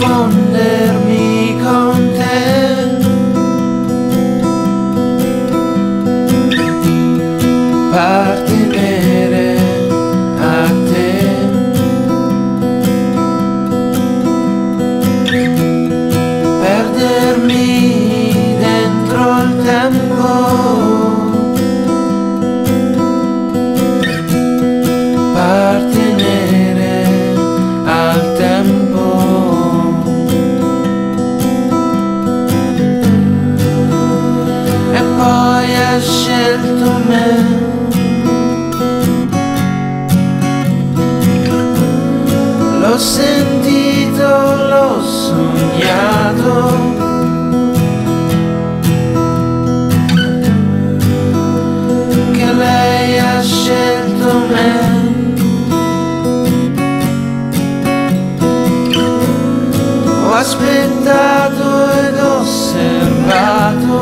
confondermi con te, appartenere a te, perdermi dentro il tempo, appartenere al tempo. E poi ha scelto me, l'ho sentito, l'ho sognato, che lei ha scelto me. Ho aspettato ed osservato,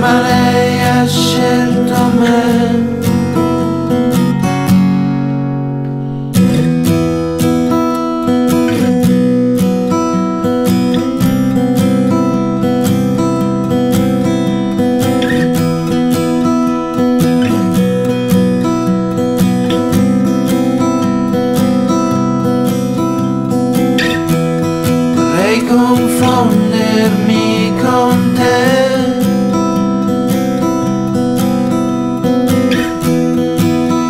ma lei ha scelto me. Vorrei confondermi con te,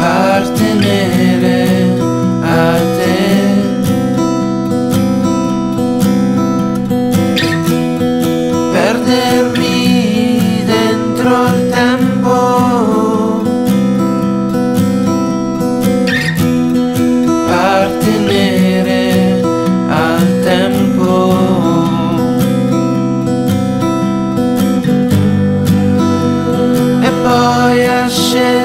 appartenere a te, perdermi dentro il tempo, appartenere al tempo. E poi ha scelto